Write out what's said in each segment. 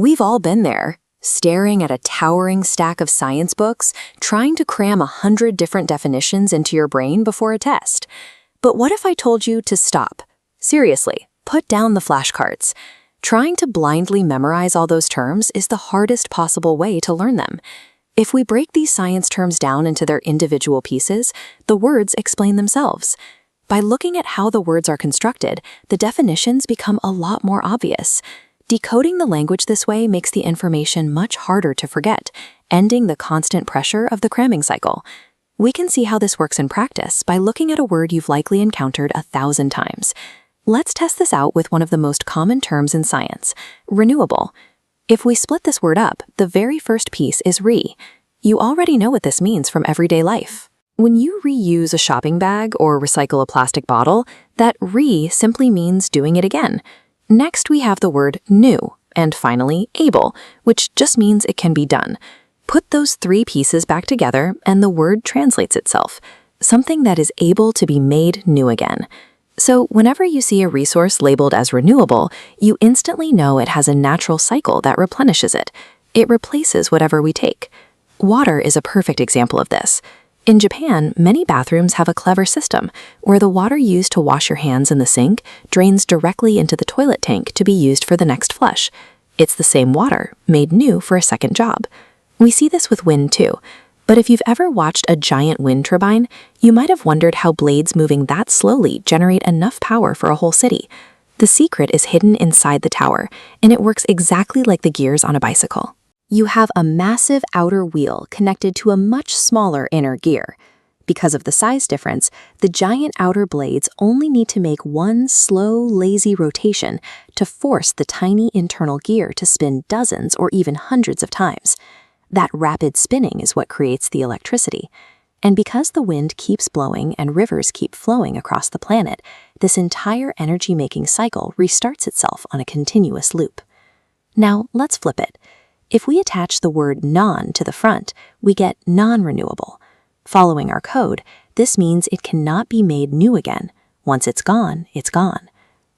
We've all been there, staring at a towering stack of science books, trying to cram 100 different definitions into your brain before a test. But what if I told you to stop? Seriously, put down the flashcards. Trying to blindly memorize all those terms is the hardest possible way to learn them. If we break these science terms down into their individual pieces, the words explain themselves. By looking at how the words are constructed, the definitions become a lot more obvious. Decoding the language this way makes the information much harder to forget, ending the constant pressure of the cramming cycle. We can see how this works in practice by looking at a word you've likely encountered 1,000 times. Let's test this out with one of the most common terms in science, renewable. If we split this word up, the very first piece is re. You already know what this means from everyday life. When you reuse a shopping bag or recycle a plastic bottle, that re simply means doing it again. Next, we have the word new, and finally, able, which just means it can be done. Put those three pieces back together, and the word translates itself, something that is able to be made new again. So whenever you see a resource labeled as renewable, you instantly know it has a natural cycle that replenishes it. It replaces whatever we take. Water is a perfect example of this. In Japan, many bathrooms have a clever system where the water used to wash your hands in the sink drains directly into the toilet tank to be used for the next flush. It's the same water, made new for a second job. We see this with wind too. But if you've ever watched a giant wind turbine, you might have wondered how blades moving that slowly generate enough power for a whole city. The secret is hidden inside the tower, and it works exactly like the gears on a bicycle. You have a massive outer wheel connected to a much smaller inner gear. Because of the size difference, the giant outer blades only need to make one slow, lazy rotation to force the tiny internal gear to spin dozens or even hundreds of times. That rapid spinning is what creates the electricity. And because the wind keeps blowing and rivers keep flowing across the planet, this entire energy-making cycle restarts itself on a continuous loop. Now, let's flip it. If we attach the word non to the front, we get non-renewable. Following our code, this means it cannot be made new again. Once it's gone, it's gone.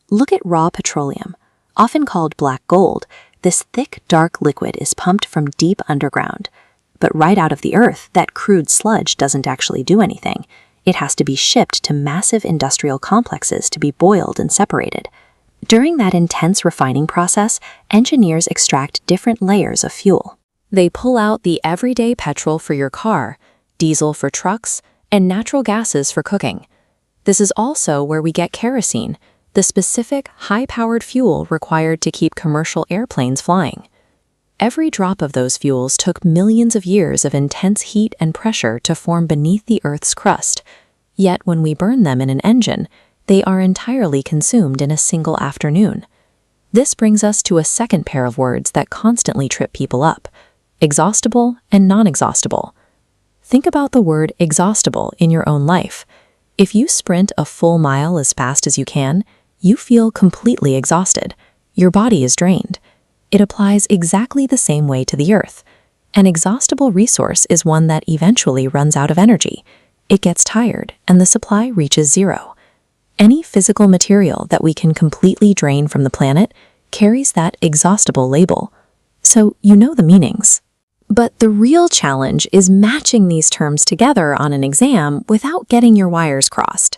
Look at raw petroleum. Often called black gold, this thick, dark liquid is pumped from deep underground. But right out of the earth, that crude sludge doesn't actually do anything. It has to be shipped to massive industrial complexes to be boiled and separated. During that intense refining process, engineers extract different layers of fuel. They pull out the everyday petrol for your car, diesel for trucks, and natural gases for cooking. This is also where we get kerosene, the specific, high-powered fuel required to keep commercial airplanes flying. Every drop of those fuels took millions of years of intense heat and pressure to form beneath the Earth's crust. Yet when we burn them in an engine, they are entirely consumed in a single afternoon. This brings us to a second pair of words that constantly trip people up: exhaustible and non-exhaustible. Think about the word exhaustible in your own life. If you sprint a full mile as fast as you can, you feel completely exhausted. Your body is drained. It applies exactly the same way to the Earth. An exhaustible resource is one that eventually runs out of energy. It gets tired, and the supply reaches zero. Any physical material that we can completely drain from the planet carries that exhaustible label. So you know the meanings. But the real challenge is matching these terms together on an exam without getting your wires crossed.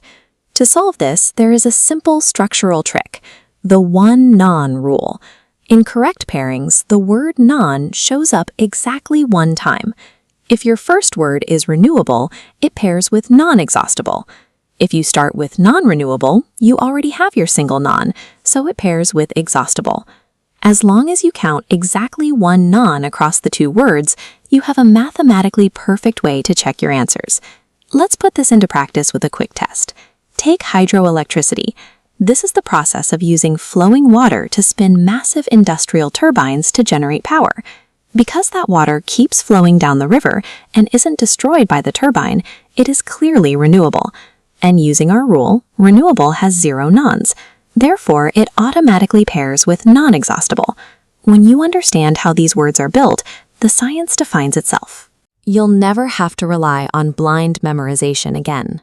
To solve this, there is a simple structural trick, the one non rule. In correct pairings, the word non shows up exactly one time. If your first word is renewable, it pairs with non-exhaustible. If you start with non-renewable, you already have your single non, so it pairs with exhaustible. As long as you count exactly one non across the two words, you have a mathematically perfect way to check your answers. Let's put this into practice with a quick test. Take hydroelectricity. This is the process of using flowing water to spin massive industrial turbines to generate power. Because that water keeps flowing down the river and isn't destroyed by the turbine, it is clearly renewable. And using our rule, renewable has zero nons. Therefore, it automatically pairs with non-exhaustible. When you understand how these words are built, the science defines itself. You'll never have to rely on blind memorization again.